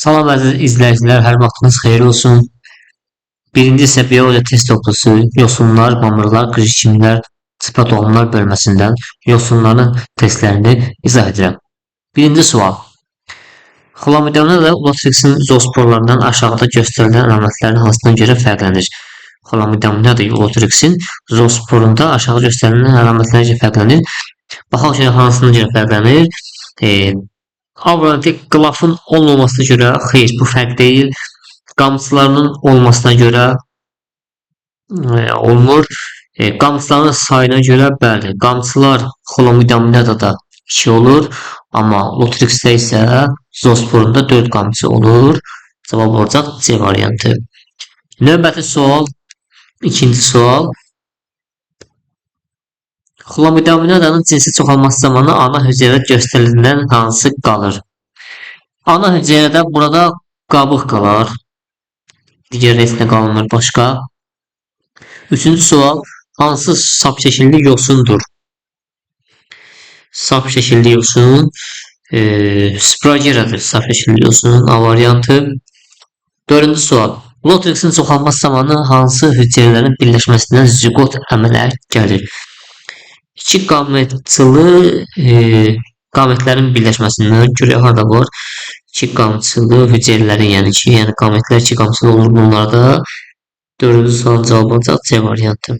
Salam əziz izləyicilər, hər vaxtınız xeyir olsun. Birinci isə biologiya test toplusu yosunlar, mamırlar, qırışçinlər, çıpa toxumlar bölməsindən yosunların testlərini izah edirəm. Birinci sual. Xlamidomda da Ulotrixin zoosporlarından aşağıda göstərilən əlamətlərin hansına görə fərqlənir? Xlamidomda da Ulotrixin zoosporunda aşağı göstərilən əlamətlərə görə fərqlənir. Baxaq ki, hansına görə fərqlənir? Avratik qılafın olmamasına görə xeyr, bu fərq deyil. Qamçılarının olmasına görə olmur. Qamçıların sayına görə bəli, qamçılar xlamidomda da 2 olur, amma Ulotrixdə isə zoosporunda 4 qamçı olur. Cavab olacaq C variantı. Növbəti sual, ikinci sual. Xlamidominadanın cinsi çoxalması zamanı ana hüceyrədə göstərilən hansı qalır? Ana hüceyrədə burada qabıq qalar. Digər heç nə qalmır başqa. Üçüncü sual. Hansı sap şəkilli yosundur? Sap şəkilli yosun Sprageradır. Sap şəkilli yosunun A variantı. Dördüncü sual. Ulotrixin çoxalması zamanı hansı hüceyrələrin birləşməsindən zigot əmələ gəlir? İki qametçılı qametlərin birləşməsindən görə harada var? İki qamçılı hüceyrələrin, yəni qametlər iki qamçılı olur bunlarda. Dördüncü sualın cavabı olacaq C variantı.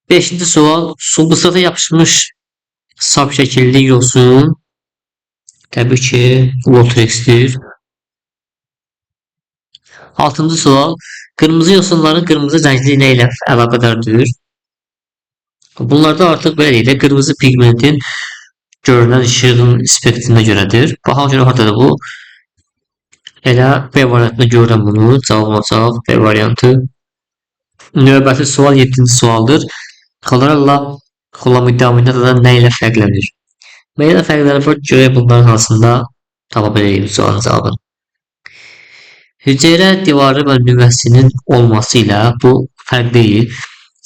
Beşinci sual. Substrata yapışmış sap şəkilli yosun təbii ki Ulotrixdir. Altıncı sual. Qırmızı yosunların qırmızı rəngli nə ilə əlaqədardır? Bunlarda artıq belə deyək də, qırmızı pigmentin görünən işığın spektrinə görədir. Baxaq görə haradadır bu? Elə B variantında görürəm bunu. Cavab olacaq B variantı. Növbəti sual 7-ci sualdır. Xlorella xlamidominada nə ilə fərqlənir? Nə ilə fərqlənir? Görək bunların arasında tapa biləyik bu sualın cavabını. Hüceyrə divarı və nüvəsinin olması ilə bu fərq deyil.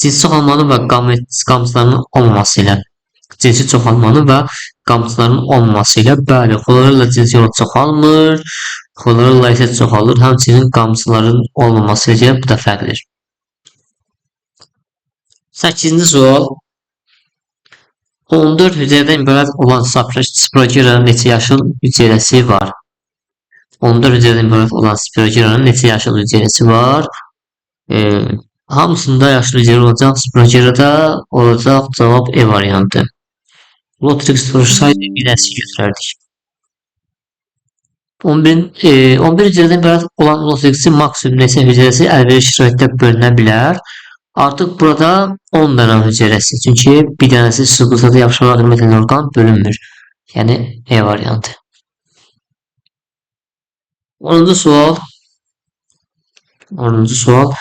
Cinsi çoxalmanın və qamçılarının olmaması ilə, cinsi çoxalmanın və qamçılarının olmaması ilə bəli, xlorella cinsi yola çoxalmır, xlorella isə çoxalır, həmçinin qamçıların olmaması ilə bu da fərqlidir. 8-ci sual. 14 hüceyrədən ibarət olan Sprageranın neçə yaşıl hüceyrəsi var? 14 hüceyrədən ibarət olan Sprageranın neçə yaşıl hüceyrəsi var? Hamısında yaşlı hüceyrə olacaq. Spragerada olacaq cavab E variantı. Ulotrix soruşsaydı bir əsi götürərdik. 11 hüceyrədən ibarət olan Ulotrixin maksimum neçə hüceyrəsi əlverişli şəraitdə bölünə bilər? Artıq burada 10 dənə hüceyrəsi. Çünki bir dənəsi substrata yapışmalarla xidmət edən orqan bölünmür. Yəni E variantı. 10-cu sual. 10-cu sual.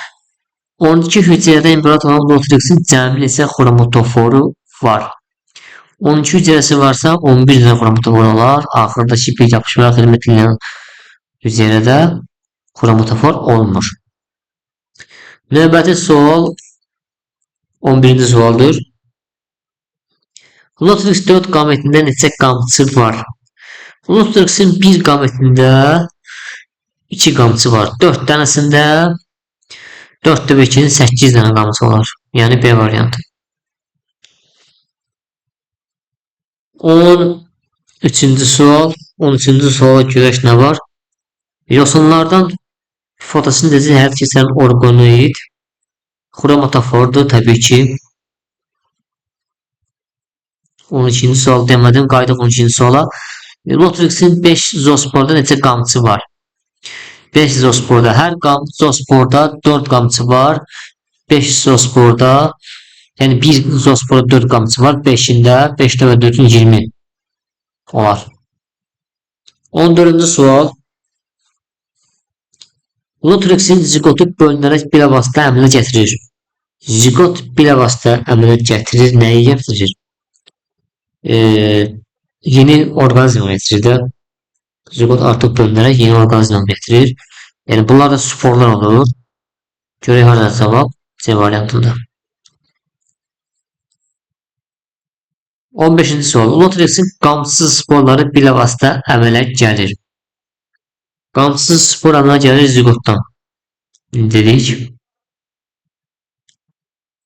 12 hüceyrədən ibarət olan Ulotrixin cəmi neçə xromatoforu var? 12 hüceyrəsi varsa 11 dənə xromatofor olar. Axırdakı bir yapışmalar xidmət edən hüceyrədə xromatofor olmur. Növbəti sual 11-ci sualdır. Ulotrix 4 qametində neçə qamçı var? Ulotrixin bir qametində 2 qamçı var. 4 dənəsində 4-də 2-nin 8 dənə qamçı olar. Yəni B variantı. 13-cü sual. 13-cü suala görək nə var? Yosunlardan fotosintezi həyata keçirən orqanoid xromatofordur təbii ki. 12-ci sual demədim, qayıdıq 12-ci suala. Ulotrixin 5 zoosporda neçə qamçı var? 5 zoosporda, hər zoosporda 4 qamçı var. 5 zoosporda, yəni bir zoosporda 4 qamçı var. 5-də, 5-də və 4-ün 20 olar. 14-cü sual. Ulotrixin zigotu bölünərək bilavasitə əmələ gətirir. Zigot bilavasitə əmələ gətirir, nəyi gətirir? Yeni orqanizm gətirir də. Zigot artıq bölünərək yeni orqanizm gətirir. Yəni bunlar da sporlar olur. Görək harada cavab C variantında. 15-ci sual. Ulotrixin qamçısız sporları bilavasitə əmələ gəlir. Qamçısız spor əmələ gəlir ziqotdan dedik.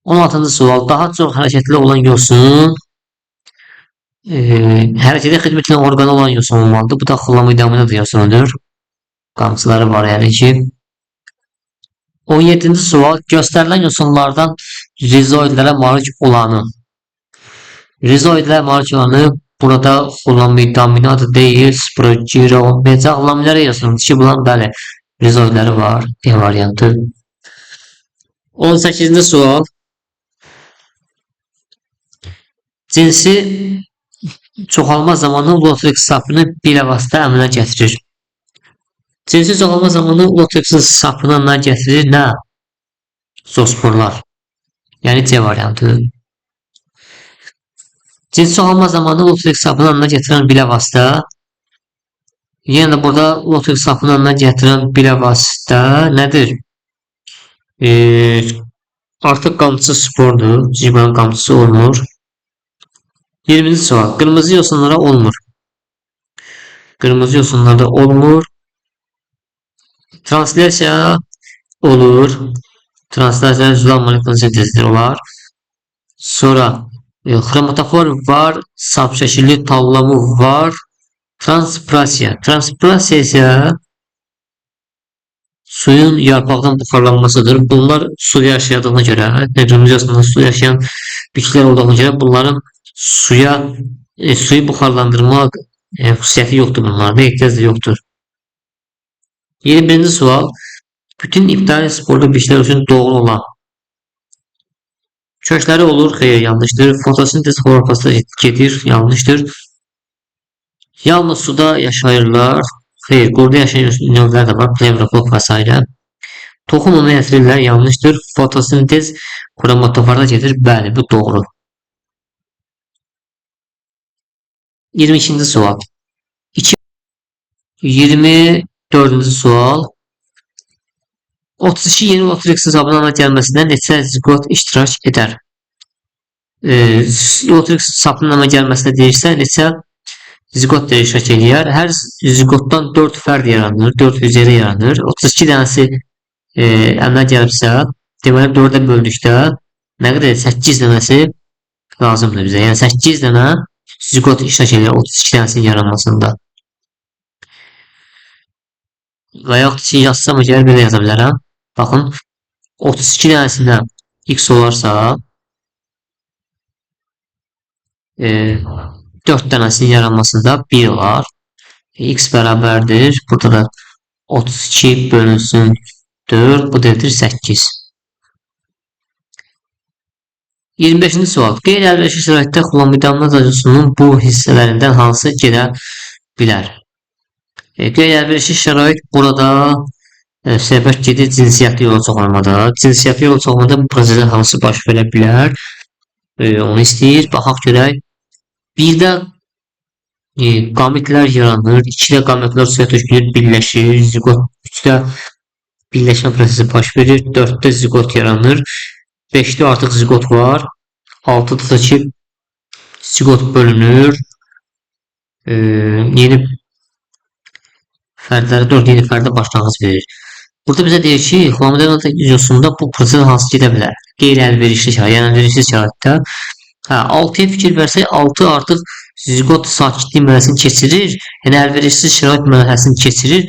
16-cı sual. Daha çox hərəkətli olan yosun hərəkətə xidmət edən orqanı olan yosun olmalıdır. Bu da xolamidaminə da yosunudur. Qamçıları var yəni ki. 17-ci sual. Göstərilən yosunlardan rizoidlərə malik olanı. Rizoidlərə malik olanı burada xolamidaminadı deyil, spirogirometaqlamilərə yosundur ki, bunların bəli rizoidləri var. E variantı. 18-ci sual. Cinsi çoxalma zamanı Lotrix sapını bilavasitə əmələ gətirir. Cinsi çoxalma zamanı Lotrixin sapını əmələ gətirir nə? Zoosporlar. Yəni C variantı. Cinsi çoxalma zamanı Lotrix sapını əmələ gətirən bilavasitə. Yəni burada Lotrix sapını əmələ gətirən bilavasitə nədir? Artıq qamçısı spordur. Cibanın qamçısı olmur. 20-ci sual. Qırmızı yosunlara olmur. Qırmızı yosunlarda olmur. Translyasiya olur. Translyasiya zülal molekul sintezdir olar. Sonra xromatofor var. Sap şəkilli tallamu var. Transpirasiya. Transpirasiya isə suyun yarpaqdan buxarlanmasıdır. Bunlar suda yaşadığına görə, qırmızı yosunlarda suda yaşayan bitkilər olduğuna görə bunların suyu buxarlandırmaq xüsusiyyəti yoxdur bunlarda, ehtiyac da yoxdur. 21-ci sual. Bütün ibtidai sporlu bitkilər üçün doğru olan. Kökləri olur, xeyr, yanlışdır. Fotosintez xlorofasda gedir, yanlışdır. Yalnız suda yaşayırlar. Xeyr, quruda yaşayan növlər də var, plevroplok və s. Toxum onu yetirirlər, yanlışdır. Fotosintez xromatoforda gedir, bəli, bu doğru. 22-ci sual. 24-cü sual. 32 yeni Lotrix hesabına əmələ gəlməsində neçə ziqot iştirak edər? Lotrix hesabının əmələ gəlməsində deyirsə, neçə ziqot da iştirak edir. Hər ziqotdan 4 fərd yaranır, 4 hüceyrə yaranır. 32 dənəsi əmələ gəlibsə, deməli 4-ə böldükdə nə qədər? 8 dənəsi lazımdır bizə. Yəni 8 dənə ziqot iştirak edir 32 dənəsinin yaranmasında. Və yaxud ki, yazsam əgər belə yaza bilərəm. Baxın, 32 dənəsinə x olarsa 4 dənəsinin yaranmasında 1 var. X bərabərdir. Burada da 32 bölünsün 4. Bu da edir 8. 25-ci sual. Qeyri-əlverişli şəraitdə xolamidaminaz azosunun bu hissələrindən hansı gedə bilər? Qeyri-əlverişli şərait burada söhbət gedir cinsiyyətli yol çoxalmada. Cinsiyyətli yol çoxalmada bu prosesdə hansı baş verə bilər? Onu istəyir. Baxaq görək. Birdə qametlər yaranır. 2-də qametlər suya tökülür, birləşir. Ziqot 3-də birləşmə prosesi baş verir. 4-də ziqot yaranır. 5-də artıq ziqot var. 6-da da ki ziqot bölünür. Yeni fərdləri 4 yeni fərdə başlanğıc verir. Burada bizə deyir ki, xolamidaminaz yosunda bu proses hansı gedə bilər? Qeyri-əlverişli şərait, yəni əlverişli şəraitdə. 6-ya fikir versək, 6 artıq ziqot sakitlik mərhələsini keçirir. Yəni əlverişsiz şərait mərhələsini keçirir.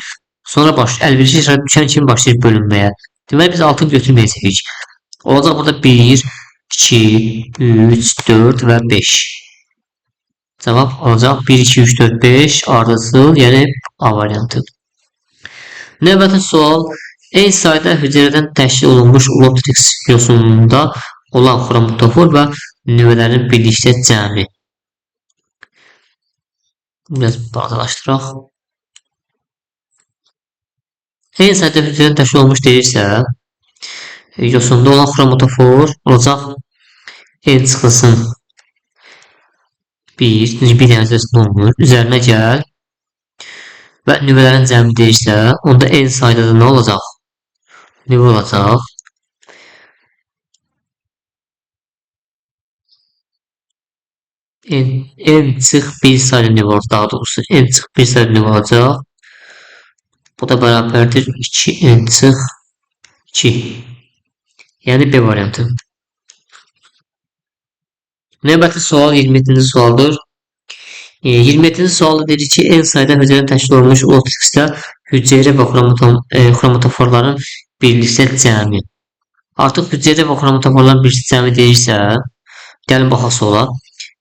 Sonra əlverişli şərait düşən kimi başlayır bölünməyə. Deməli biz 6-nı götürməyəcəyik. Olacaq burada 1, 2, 3, 4 və 5. Cavab olacaq 1, 2, 3, 4, 5 ardıcıl, yəni A variantı. Növbəti sual. Eyni sayda hüceyrədən təşkil olunmuş Lotrix yosununda olan xromatofor və nüvələrin birlikdə cəmi. Biraz bağdaşdıraq. Eyni sayda hüceyrədən təşkil olunmuş deyirsə, yosunda olan xromatofor olacaq N çıxılsın 1 dənə üzəsində olunur. Üzərinə gəl. Və nüvələrin cəmi deyirsə, onda N sayda da nə olacaq? Nüvə olacaq. N çıx 1 sayda nüvə olacaq. Daha doğrusu N çıx 1 sayda nüvə olacaq. Bu da bərabərdir 2n çıx 2. Yəni B variantı. Növbəti sual 27-ci sualdır. 27-ci sualda deyir ki, n sayda hücrədən təşkil olunmuş Lotrixdə hüceyrə və xromatoforların birlikdə cəmi. Artıq hüceyrə və xromatoforların birlikdə cəmi deyirsə, gəlin baxaq sola.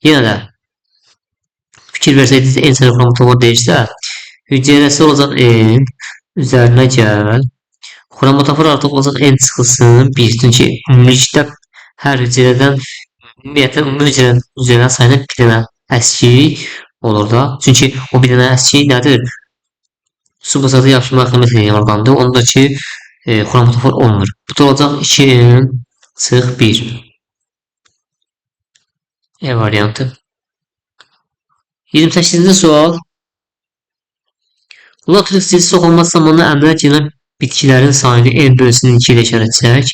Yenə də fikir versəydiniz n sayda xromatofor deyirsə, hüceyrəsi olacaq n, üzərinə gəl. Xromatofor artıq olacaq n çıxılsın 1. Çünki ümumilikdə hər hüceyrədən ümumiyyətlə hüceyrənin sayını bir dənə əskik olur da. Çünki o bir dənə əskik nədir? Subasatı yapışma xəmət edən orqandır. Onda ki, xromatofor olmur. Bu da olacaq 2n çıx 1. E variantı. 28-ci sual. Lotrix cinsi olma zamanı əmələ gələn bitkilərin sayını n bölünsün 2 ilə işarətləyək.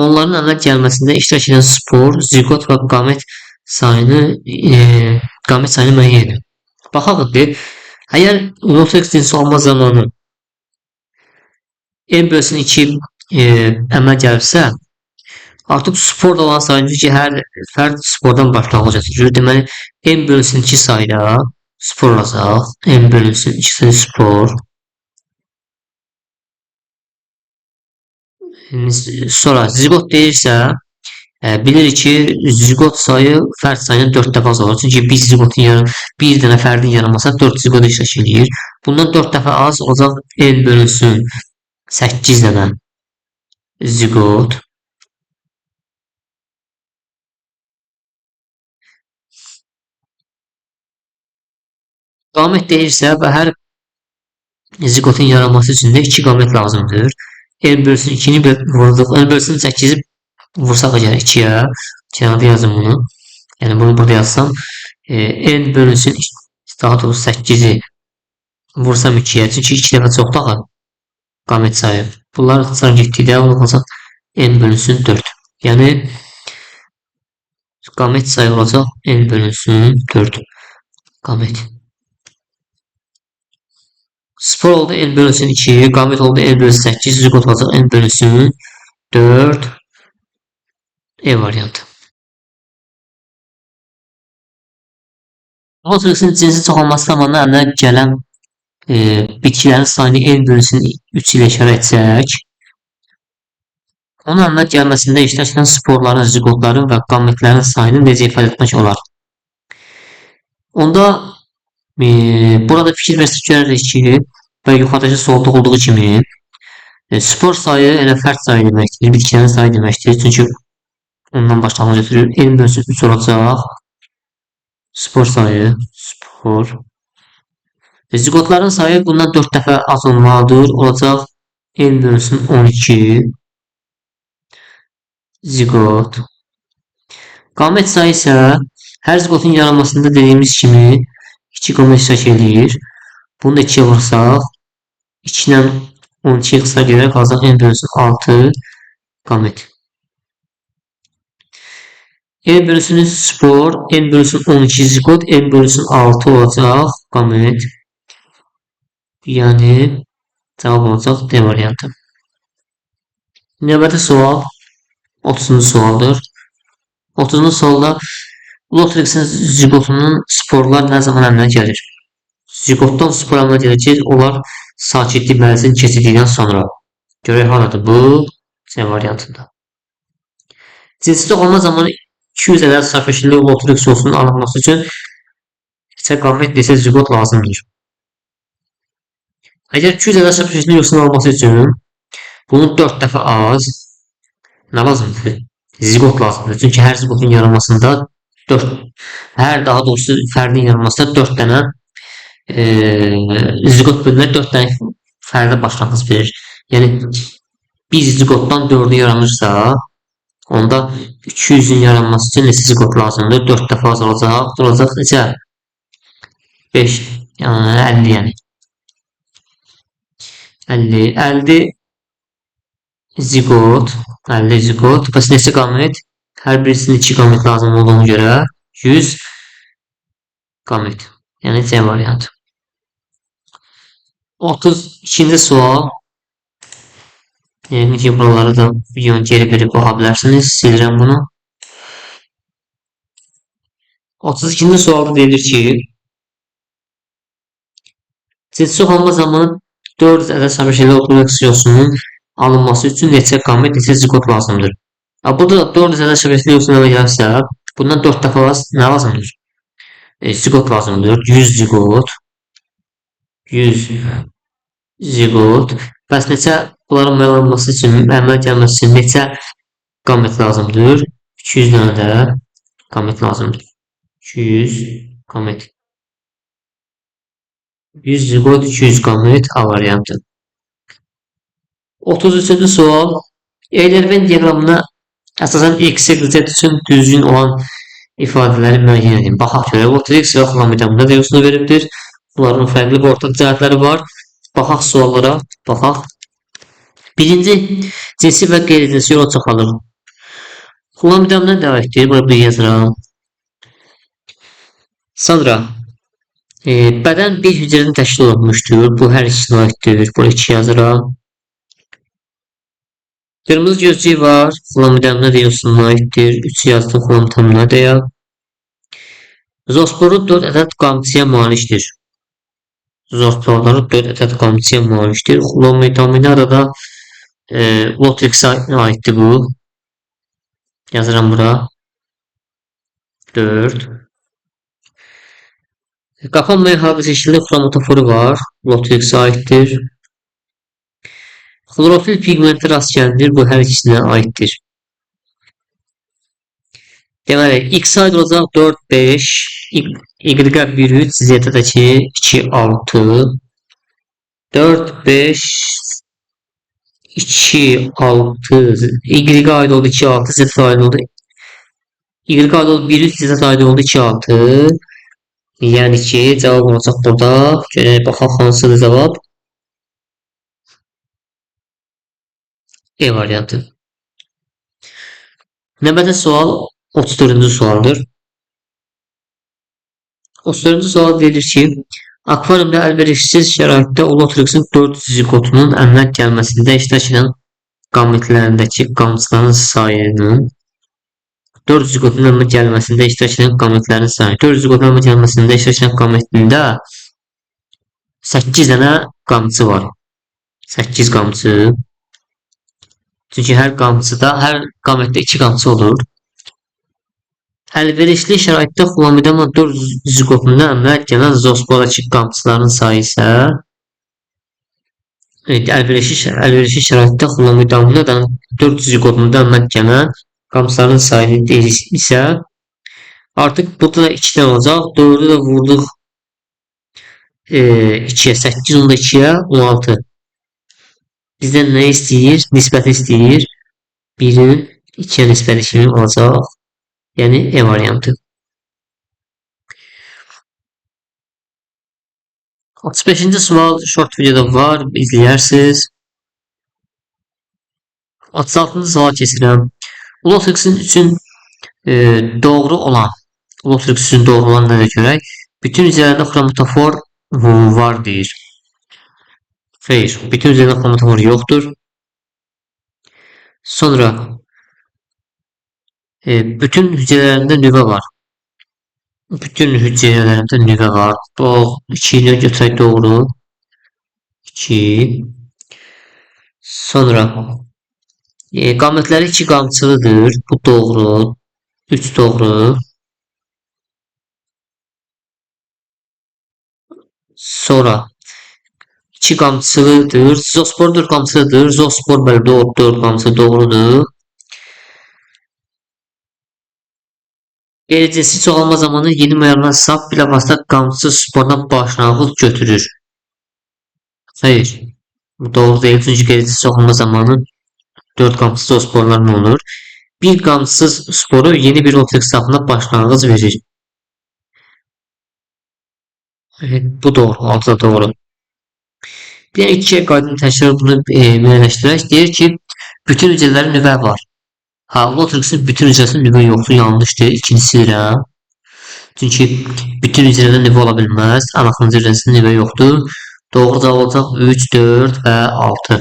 Onların əmələ gəlməsində iştirak edən spor, zigot və qamet sayını müəyyən edin. Baxaq bir. Əgər Lotrix cinsi olma zamanı n bölünsün 2 əmələ gəlibsə, artıq sporda olan sayıncı ki, hər fərd spordan başlanğıc götürür. Deməli, n bölünsün 2 sayda spor olacaq. N bölünsün 2 sayı spor. Sonra zigot deyirsə, bilirik ki, zigot sayı fərd sayının 4 dəfə az olur. Çünki bir dənə fərdin yaranmasına 4 zigot iştirak edir. Bundan 4 dəfə az olacaq n bölünsün 8 dənə zigot. Qamət deyirsə və hər zigotun yaranması üçün də 2 qamət lazımdır. N bölünsün 2-ni vurduq. N bölünsün 8-i vursaq əgər 2-yə. Kənarda yazım bunu. Yəni bunu burada yazsam. N bölünsün daha doğrusu 8-i vursam 2-yə. Çünki 2 dəfə çoxdur axı. Qamət sayı. Bunlar ixtisar getdikdə olacaq n bölünsün 4. Yəni qamət sayı olacaq n bölünsün 4. Qamət. Spor oldu n bölünsün 2, qamət oldu n bölünsün 8, zigot olacaq n bölünsün 4. E variantı. Lotrixin cinsi çoxalması zamanı əmələ gələn bitkilərin sayını n bölünsün 3 ilə işarə etsək, onun əmələ gəlməsində iştirak edən sporların, zigotların və qamətlərin sayını necə ifadə etmək olar? Onda burada fikir versək görərik ki, və yuxarıdakı solda olduğu kimi spor sayı elə fərd sayı deməkdir, bitkilərin sayı deməkdir. Çünki ondan başlanğıc götürür. N bölünsün 3 olacaq. Spor sayı, spor. Zigotların sayı bundan 4 dəfə az olmalıdır. Olacaq n bölünsün 12. Zigot. Qamət sayı isə hər zigotun yaranmasında dediyimiz kimi 2 qamət iştirak edir. Bunu da 2-yə vursaq 2 ilə 12 qısa gedərək qalacaq n bölünsün 6 qamət. N bölünsün spor, n bölünsün 12 zigot, n bölünsün 6 olacaq qamət. Yəni cavab olacaq D variantı. Növbəti sual 30-cu sualdır. 30-cu sualda Lotrixin zigotunun sporlar nə zaman əmələ gəlir? Zigotdan spor əmələ gələcək, onlar sakitlik mərhələsini keçirdikdən sonra. Görək haradır bu? C variantında. Cinsi çoxalma zamanı 200 ədəd sərfəşilli Lotrix sosunun alınması üçün neçə qamət neçə zigot lazımdır? Əgər 200 ədəd sərfəşilli yosun alınması üçün bunun 4 dəfə az nə lazımdır? Zigot lazımdır. Çünki hər zigotun yaranmasında hər daha doğrusu fərdin yaranmasında 4 dənə zigot bölünər 4 dənə fərdə başlanğıc verir. Yəni bir zigotdan 4'ü yaranırsa, onda 200'ün yaranması üçün neçə zigot lazımdır? 4 dəfə az olacaq. Olacaq neçə? 5, yəni 50 yəni. 50 zigot, 50 zigot. Bəs neçə qamət? Hər birisinin 2 qamət lazım olduğuna görə 100 qamət. Yəni C variantı. 32-ci sual. Yəni ki, buraları da videonun geri verib baxa bilərsiniz. Silirəm bunu. 32-ci sualda deyilir ki, seçici olma zamanı 4 ədəd sabitlikli oturaq yosunun alınması üçün neçə qamet, neçə ziqot lazımdır? Burada 4 ədəd sabitlikli yosun gəlsə, bundan 4 dəfə nə lazımdır? Ziqot lazımdır. 100 ziqot. 100 ziqot. Bəs neçə bunların alınması üçün, əmələ gəlməsi üçün neçə qamet lazımdır? 200 dənə də qamet lazımdır. 200 qamet. 100 ziqot, 200 qamet A variantı. 33-cü sual. Eylerven diaqramına əsasən x, y, z üçün düzgün olan ifadələri müəyyən edin. Baxaq görək. Ortada x və xromodomda deyirsini veribdir. Bunların fərqli və ortaq cəhətləri var. Baxaq suallara. Baxaq. Birinci cinsi və qeyri-cinsi yol çoxalır. Xromodomda deməkdir. Bunu bir yazıram. Sonra bədən bir hücrədən təşkil olunmuşdur. Bu hər ikisinə aiddir. Bunu 2 yazıram. Qırmızı gözcük var. Xromodomda deyirsine aiddir. 3 yazdım xromodomda deyə. Zoosporu 4 ədəd qamçıya malikdir. Zoosporları 4 ədəd qamçıya malikdir. Xromodomda da Lotrix'e aiddir bu. Yazıram bura. 4. Qapanmayan halqa şəkildə xromatoforu var. Lotrix'e aiddir. Xlorofil pigmenti rast gəlinir. Bu hər ikisinə aiddir. Deməli, x aid olacaq 4, 5, y-ə 1, 3, z-ə də ki 2, 6, 4, 5, 2, 6, y aid oldu 2, 6, z aid oldu. Y aid oldu 1, 3, z aid oldu 2, 6. Yəni ki, cavab olacaq burada. Görək, baxaq hansıdır cavab. E variantı. Növbəti sual 34-cü sualdır. 34-cü sual deyilir ki, akvariumda əlverişsiz şəraitdə Lotrix'in 4 zigotunun əmələ gəlməsində iştirak edən qametlərindəki qamçıların sayının 4 ziqotun əmələ gəlməsində iştirak edən qametlərin sayı. 4 ziqotun əmələ gəlməsində iştirak edən qametində 8 dənə qamçı var. 8 qamçı. Çünki hər qametdə 2 qamçı olur. Əlverişli şəraitdə xlomidoma 4 ziqotunda əmələ gələn zoosporadakı qamçıların sayı isə əlverişli şəraitdə xlomidoma 4 ziqotunda əmələ gələn qamçıların sayını isə artıq burada da 2 dənə olacaq. 4'ü də vurduq 2'yə, 8 onda 2'yə 16. Bizdən nə istəyir? Nisbəti istəyir. 1'in 2'yə nisbəti kimi olacaq. Yəni E variantı. 35-ci sual short videoda var. İzləyərsiniz. 36-cı sual keçirəm. Lotrix'in üçün doğru olan nədir görək? Bütün hücrələrdə xromatofor var deyir. Xeyr, bütün hücrələrdə xromatofor yoxdur. Sonra bütün hücrelerinde nüve var. Bütün hücrelerinde nüve var. Bu 2'yi götürək doğru. 2. Sonra qametləri 2 qamçılıdır. Bu doğru. 3 doğru. Sonra 2 qamçılıdır. Zoospor 4 qamçılıdır. Zoospor belə 4 qamçı doğrudur. Qeyri-cinsi çoxalma zamanı yeni məyarlar sap bilavasitə qamçı spordan başlanğıc götürür. Hayır. Bu doğru değil. Çünki qeyri-cinsi çoxalma zamanı 4 qamçı zoosporlarla olur. Bir qamçısız sporu yeni bir Lotrix sapına başlanğıc verir. Evet, bu doğru. Altı da doğru. Bir ikiye qaydın təkrar bunu müəyyənləşdirək. Deyir ki, bütün hücrələrin nüvə var. Lotrix'in bütün hücrəsinin nüvə yoxdur, yanlışdır. İkinci silirəm. Çünki bütün hücrədə nüvə ola bilməz. Anaxın hücrəsinin nüvə yoxdur. Doğru cevap olacaq 3, 4 və 6.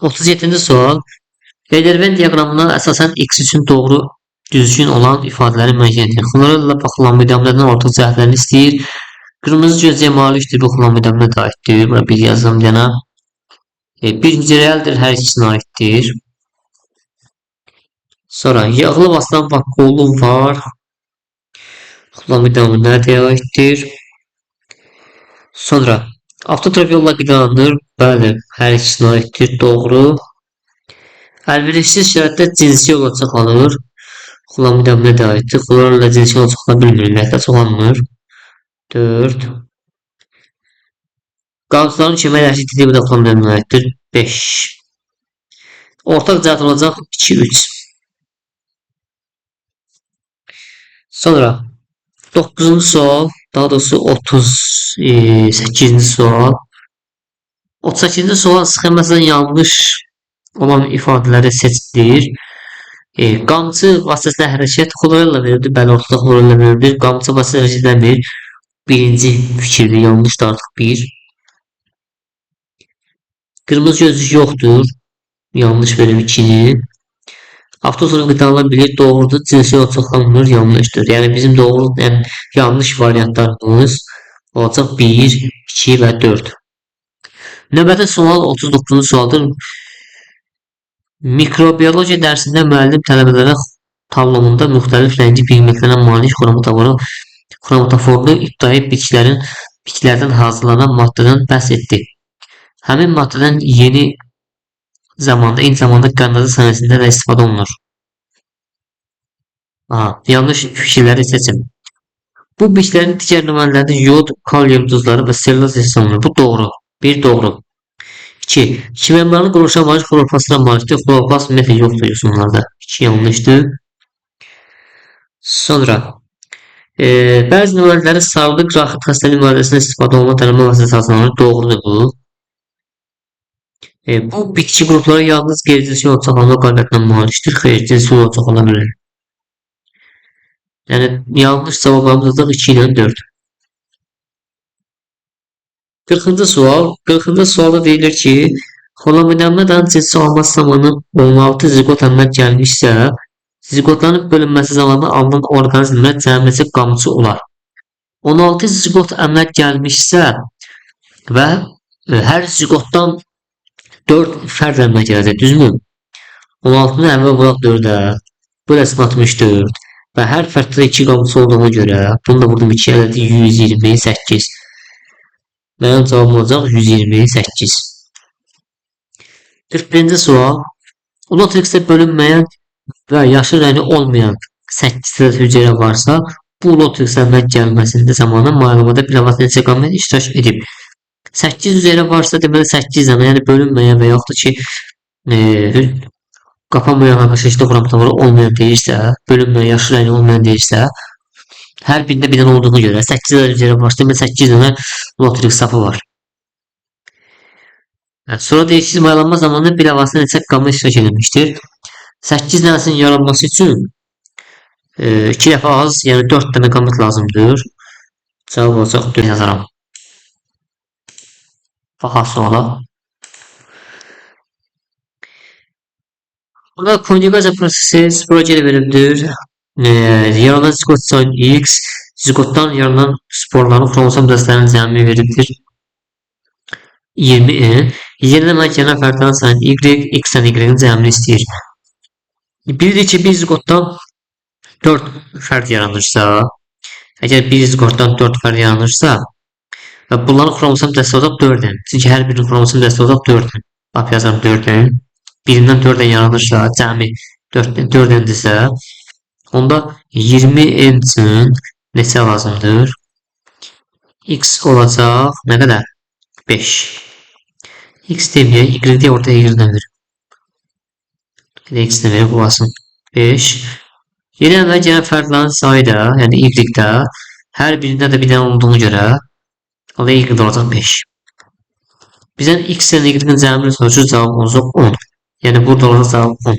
37-ci sual. Belirlenen diaqramına əsasən x üçün doğru düzgün olan ifadələri müəyyən edin. Xlorella baxılan müdamlədən ortaq cəhətlərini istəyir. Qırmızı gözcəyə malikdir, bu xlorella müdamlə də aiddir. Bura bir yazdım yana. Birinci realdir, hər ikisinə aiddir. Sonra yağlı basılan baqqolun var. Xlorella müdamlə də aiddir. Sonra avtotraf yolla qidalanır. Bəli, hər ikisinə aiddir. Doğru. Əlverişsiz şəraitdə cinsi yola çoxalır. Xlorella müdamlə də aiddir. Xlorella cinsi yola çoxala bilmir, ümumiyyətlə çoxalmır. 4. Qazların kömək əşitliyi bu da xlorella müdamlə aiddir. 5. Ortaq cəhət olacaq 2, 3. Sonra 9-cu sual, daha doğrusu 38-ci sual. 38-ci sual sxemasından yanlış olan ifadələri seçilir. Qamçı vasitəsilə hərəkət xlorella verildi. Bəli, ortada xlorella verildi. Qamçı vasitəsilə hərəkət edilmir. Birinci fikirdir, yanlışdır artıq 1. Qırmızı gözlük yoxdur. Yanlış verir 2-ni. Avtotraf qidalanır bilir, doğrudur. Cinsi yola çoxlanmır, yanlışdır. Yəni bizim doğru yanlış variantlarımız olacaq 1, 2 və 4. Növbəti sual 39-cu sualdır. Mikrobiyologiya dərsində müəllim tələbələrə tablomunda müxtəlif rəngi pigmentlərə malik xromatoforlu ibtidai bitkilərdən hazırlanan maddədən bəhs etdi. Həmin maddədən eyni zamanda qanadlı sənəsində də istifadə olunur. Yanlış fikirləri seçin. Bu bitkilərin digər nümunələrində yod, kalium duzları və selüloz hesablanır. Bu doğru. 1 doğru. 2. Kimyəmlərin quruluşa malik xloroplastlara malikdir. Xloroplast ümumiyyətlə yoxdur yosunlarda. 2 yanlışdır. Sonra bəzi nümunələrin sarılıq raxit xəstəliyi müalicəsində istifadə olunan dərman vasitəsi hazırlanır. Doğrudur bu. Bu bitki qrupları yalnız qeyri-cinsi yola çoxalma qabiliyyətinə malikdir. Xeyr, cinsi yola çoxala bilir. Yəni yanlış cavablarımız olacaq 2 ilə 4. 40-cı sual. 40-cı sualda deyilir ki, xolomidamladan cinsi olması zamanı 16 zigot əməl gəlmişsə, zigotların bölünməsi zamanı alınan orqanizmlər cəmiyyəti qamçı olar. 16 zigot əməl gəlmişsə və hər zigotdan 4 fərd əməl gələcək, düzmü? 16-nı əvvəl vuraq 4-ə, bu rəsm 64 və hər fərddə 2 qamçı olduğuna görə, bunu da vurdum 2 ədədi 128. Mənim cavabım olacaq 128. 41-ci sual. Ulotrixdə bölünməyən və yaşıl rəngi olmayan 8 ədəd hüceyrə varsa, bu ulotrix əməl gəlməsində zamanı məlumatda bir əvvəl neçə qamət iştirak edib. 8 hüceyrə varsa, deməli 8 dənə, yəni bölünməyən və yaxud da ki, qapanmayan şəkildə xromatoforu olmayan deyirsə, bölünməyən, yaşıl rəngi olmayan deyirsə, hər birində bir dənə olduğuna görə 8 ədəd hüceyrə varsa, deməli 8 dənə ulotrix sapı var. Sonra deyir maylanma zamanı bir əvvəlində neçə qamət iştirak edilmişdir. 8 dənəsinin yaranması üçün 2 dəfə az, yəni 4 dənə qamət lazımdır. Cavab olacaq 4 yazaram. Baxaq suala. Burada konjugasiya prosesi projedə verildir. Yaranan zigot sayı X, zigotdan yaranan sporların xromosom dəstələrinin cəmi verildir. 20. Yenidən əməl gələn fərdlərin sayı Y, X-dən Y-in cəmini istəyir. Bildir ki, bir zigotdan 4 fərd yaranırsa, əgər bir zigotdan 4 fərd yaranırsa, və bunların xromosom dəstəsi olacaq 4-ün. Çünki hər birinin xromosom dəstəsi olacaq 4-ün. Lap yazarım 4-ün. Birindən 4-dən yaranırsa, cəmi 4-dəndirsə, onda 20 üçün neçə lazımdır? X olacaq nə qədər? 5. X deməyək, Y deyə ortaya Y-dən verir. X demək olasın 5. Yeni əməl gələn fərdlərin sayı da, yəni Y-də, hər birində də bir dənə olduğuna görə, o da Y-də olacaq 5. Bizdən X-dən Y-dən cəmini soruşur, cavab olacaq 10. Yəni burada olacaq cavab 10.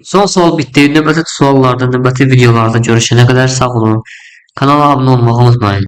Son sual bitdi. Növbəti suallarda, növbəti videolarda görüşənə qədər sağ olun. Kanala abone olmayı unutmayın.